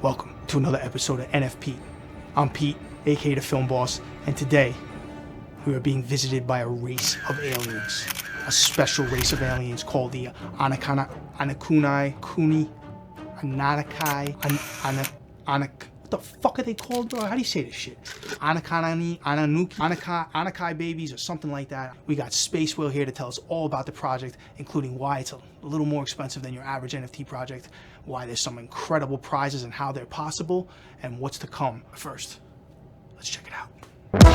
Welcome to another episode of NFPete. I'm Pete, aka the Film Boss, and today we are being visited by a race of aliens. A special race of aliens called the Anunnaki. What the fuck are they called, bro? How do you say this shit? Anunnaki babies or something like that. We got Space Whale here to tell us all about the project, including why it's a little more expensive than your average NFT project, why there's some incredible prizes and how they're possible, and what's to come. First, let's check it out.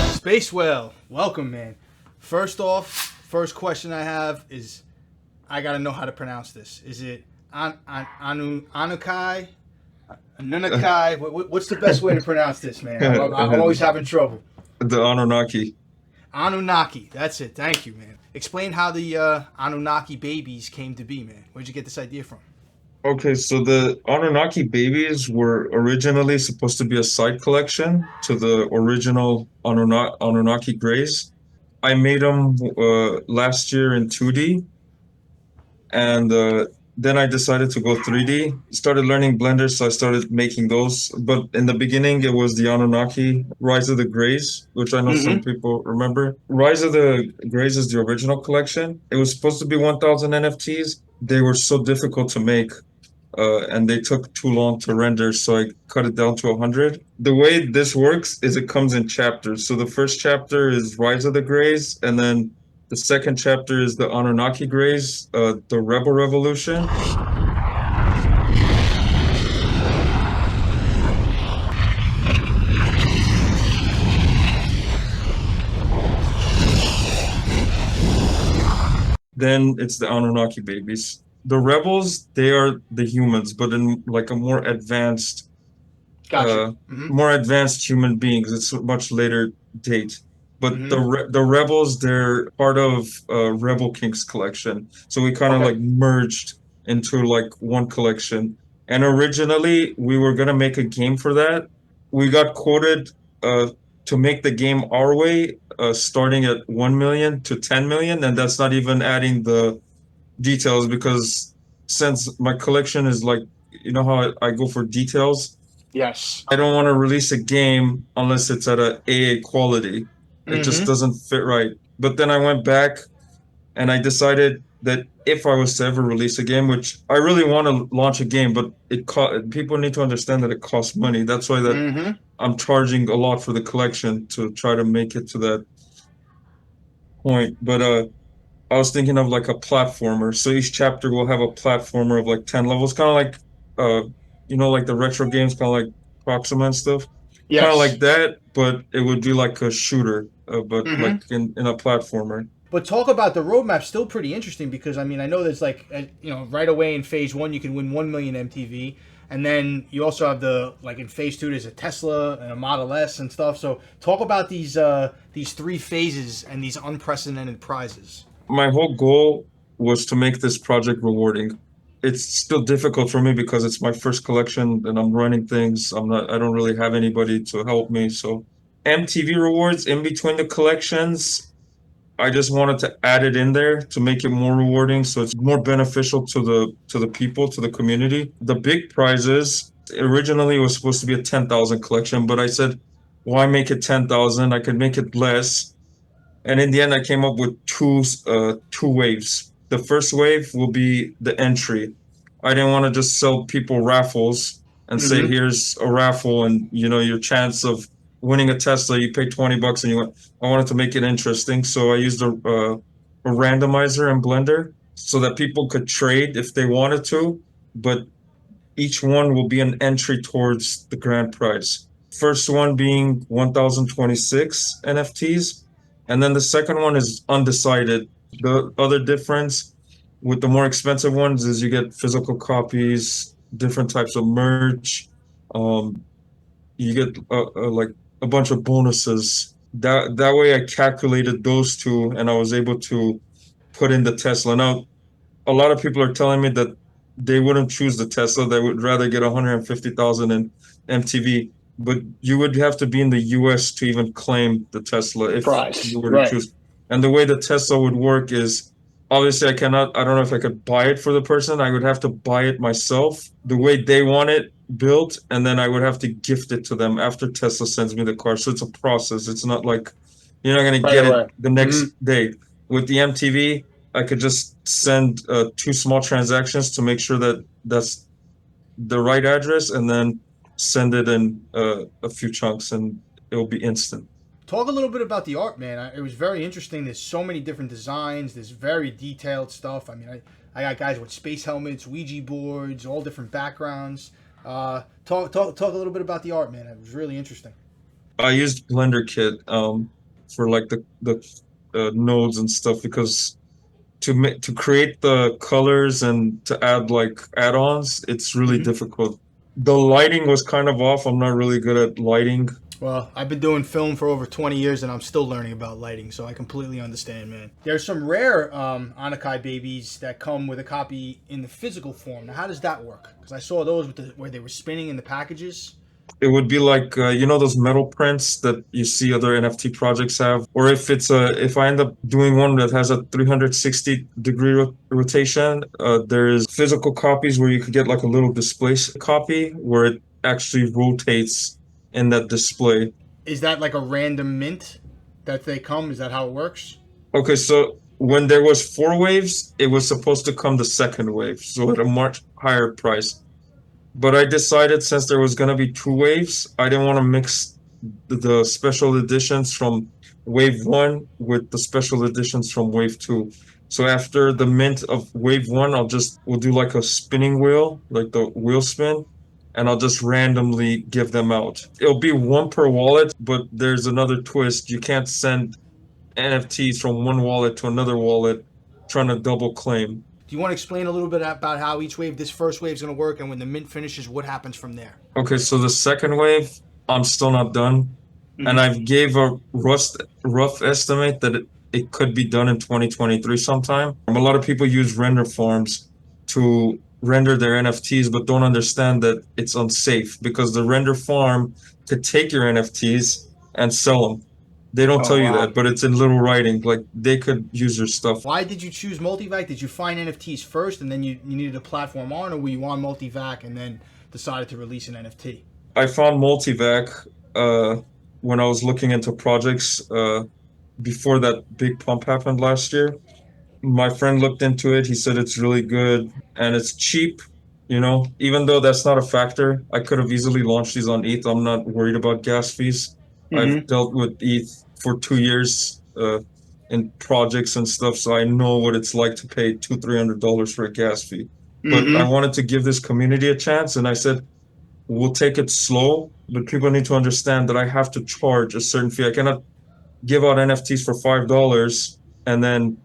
Space Whale, welcome, man. First off, first question I have is, I gotta know how to pronounce this. Is it Anunnaki? Anunnaki? What's the best way to pronounce this, man? I'm always having trouble. The Anunnaki. Anunnaki, that's it. Thank you, man. Explain how the Anunnaki babies came to be, man. Where'd you get this idea from? Okay, so the Anunnaki babies were originally supposed to be a side collection to the original Anunnaki Greys. I made them last year in 2D, and then I decided to go 3D. Started learning Blender, so I started making those. But in the beginning, it was the Anunnaki Rise of the Greys, which I know some people remember. Rise of the Greys is the original collection. It was supposed to be 1,000 NFTs. They were so difficult to make, and they took too long to render, so I cut it down to 100. The way this works is it comes in chapters. So the first chapter is Rise of the Greys, and then the second chapter is the Anunnaki Greys, the Rebel Revolution. Then it's the Anunnaki babies. The rebels, they are the humans, but in like a more advanced, more advanced human beings. It's a much later date. But the rebels, they're part of Rebel King's collection. So we kind of like merged into like one collection. And originally, we were gonna make a game for that. We got quoted to make the game our way, starting at 1 million to 10 million, and that's not even adding the details, because since my collection is like, you know how I go for details? Yes. I don't want to release a game unless it's at a AA quality. It just doesn't fit right. But then I went back and I decided that if I was to ever release a game, which I really want to launch a game, but people need to understand that it costs money. That's why that I'm charging a lot for the collection to try to make it to that point. But I was thinking of like a platformer. So each chapter will have a platformer of like 10 levels, kind of like, like the retro games, kind of like Proxima and stuff. Yes. Kind of like that, but it would be like a shooter, but like in a platformer. But talk about the roadmap. Still pretty interesting, because I mean, I know there's like, right away in phase 1 you can win 1 million MTV, and then you also have like in phase 2 there's a Tesla and a Model S and stuff. So talk about these 3 phases and these unprecedented prizes. My whole goal was to make this project rewarding. It's still difficult for me because it's my first collection and I'm running things. I don't really have anybody to help me. So MTV rewards in between the collections, I just wanted to add it in there to make it more rewarding, so it's more beneficial to the people, to the community. The big prizes, originally it was supposed to be a 10,000 collection, but I said, why make it 10,000? I could make it less. And in the end, I came up with two waves. The first wave will be the entry. I didn't want to just sell people raffles and say, here's a raffle and, your chance of winning a Tesla, you pay $20 and I wanted to make it interesting. So I used a randomizer in Blender so that people could trade if they wanted to, but each one will be an entry towards the grand prize. First one being 1,026 NFTs. And then the second one is undecided. The other difference with the more expensive ones is you get physical copies, different types of merch. You get like a bunch of bonuses. That way I calculated those two and I was able to put in the Tesla. Now, a lot of people are telling me that they wouldn't choose the Tesla. They would rather get 150,000 in MTV. But you would have to be in the US to even claim the Tesla if you were to choose. And the way the Tesla would work is obviously I don't know if I could buy it for the person. I would have to buy it myself the way they want it built, and then I would have to gift it to them after Tesla sends me the car. So it's a process. It's not like you're not going to Right get it away. the next day. With the MTV, I could just send two small transactions to make sure that that's the right address, and then send it in a few chunks, and it'll be instant. Talk a little bit about the art, man. It was very interesting. There's so many different designs. There's very detailed stuff. I mean, I got guys with space helmets, Ouija boards, all different backgrounds. Talk a little bit about the art, man. It was really interesting. I used Blender Kit for like the nodes and stuff, because to create the colors and to add like add-ons, it's really difficult. The lighting was kind of off. I'm not really good at lighting. Well, I've been doing film for over 20 years and I'm still learning about lighting, so I completely understand, man. There's some rare Anunnaki babies that come with a copy in the physical form. Now, how does that work? Because I saw those where they were spinning in the packages. It would be like you know those metal prints that you see other NFT projects have, or if I end up doing one that has a 360-degree rotation, there's physical copies where you could get like a little display copy where it actually rotates in that display. Is that like a random mint that they come? Is that how it works? Okay, so when there was 4 waves, it was supposed to come the second wave, so at a much higher price. But I decided, since there was gonna be 2 waves, I didn't want to mix the special editions from wave 1 with the special editions from wave 2. So after the mint of wave 1, we'll do like a spinning wheel, like the wheel spin, and I'll just randomly give them out. It'll be one per wallet, but there's another twist. You can't send NFTs from one wallet to another wallet trying to double claim. Do you want to explain a little bit about how this first wave is going to work, and when the mint finishes, what happens from there? Okay, so the second wave, I'm still not done. And I've gave a rough estimate that it could be done in 2023 sometime. A lot of people use render farms to render their NFTs, but don't understand that it's unsafe, because the render farm could take your NFTs and sell them. They don't tell you that, but it's in little writing. Like, they could use your stuff. Why did you choose MultiVAC? Did you find NFTs first and then you needed a platform on, or were you on MultiVAC and then decided to release an NFT? I found MultiVAC when I was looking into projects before that big pump happened last year. My friend looked into it. He said it's really good and it's cheap. You know, even though that's not a factor, I could have easily launched these on ETH. I'm not worried about gas fees. I've dealt with ETH for 2 years in projects and stuff, so I know what it's like to pay $200-300 for a gas fee. But I wanted to give this community a chance, and I said, we'll take it slow, but people need to understand that I have to charge a certain fee. I cannot give out NFTs for $5 and then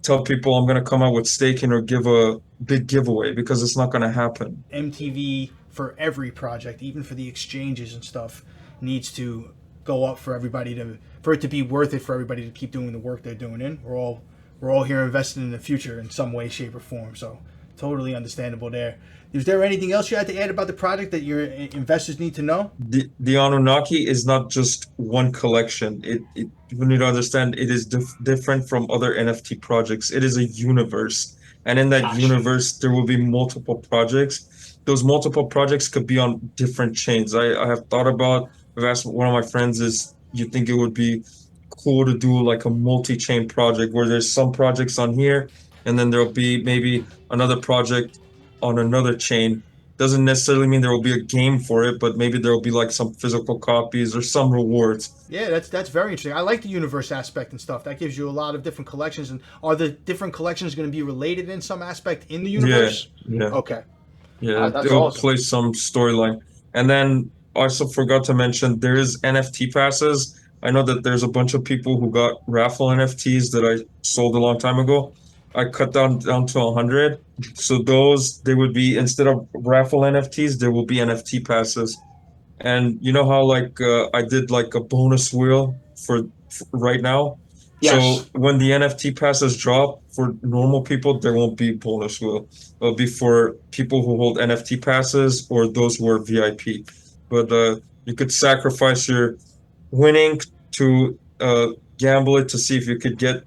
tell people I'm going to come out with staking or give a big giveaway, because it's not going to happen. MTV for every project, even for the exchanges and stuff, needs to go up for it to be worth it for everybody to keep doing the work they're doing. We're all here investing in the future in some way, shape, or form. So totally understandable there. Is there anything else you had to add about the project that your investors need to know? The Anunnaki is not just one collection. You need to understand it is different from other NFT projects. It is a universe, and in that universe, there will be multiple projects. Those multiple projects could be on different chains. I have thought about. I've asked one of my friends, is you think it would be cool to do like a multi-chain project where there's some projects on here, and then there'll be maybe another project on another chain. Doesn't necessarily mean there will be a game for it, but maybe there will be like some physical copies or some rewards. Yeah, that's very interesting. I like the universe aspect and stuff. That gives you a lot of different collections. And are the different collections going to be related in some aspect in the universe? Yeah. Okay. Yeah, that's they'll awesome. play some storyline. And then I also forgot to mention there is NFT passes. I know that there's a bunch of people who got raffle NFTs that I sold a long time ago. I cut down to 100. So those, they would be, instead of raffle NFTs, there will be NFT passes. And you know how like I did like a bonus wheel for right now? Yes. So when the NFT passes drop for normal people, there won't be bonus wheel. It'll be for people who hold NFT passes or those who are VIP. But you could sacrifice your winning to gamble it to see if you could get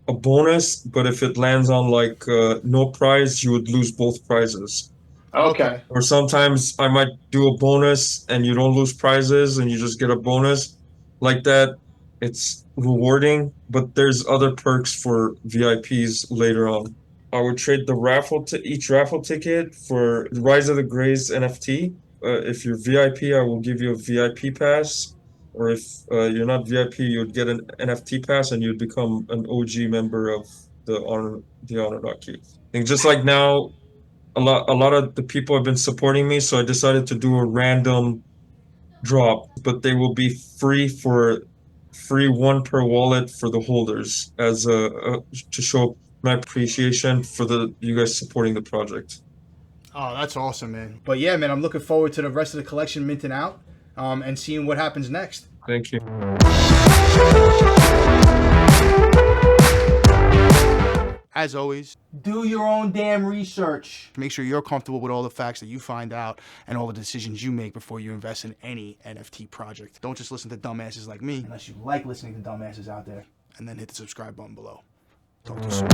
a bonus, but if it lands on like no prize, you would lose both prizes. Okay. Or sometimes I might do a bonus and you don't lose prizes and you just get a bonus. Like that, it's rewarding, but there's other perks for VIPs later on. I would trade the each raffle ticket for Rise of the Greys NFT. If you're VIP, I will give you a VIP pass. Or if you're not VIP, you'd get an NFT pass and you'd become an OG member of the Anunnaki. And just like now, a lot of the people have been supporting me, so I decided to do a random drop, but they will be free one per wallet for the holders as a to show my appreciation for the you guys supporting the project. Oh, that's awesome, man. But yeah, man, I'm looking forward to the rest of the collection minting out, and seeing what happens next. Thank you. As always, do your own damn research. Make sure you're comfortable with all the facts that you find out and all the decisions you make before you invest in any NFT project. Don't just listen to dumbasses like me, unless you like listening to dumbasses out there, and then hit the subscribe button below. Talk to you soon.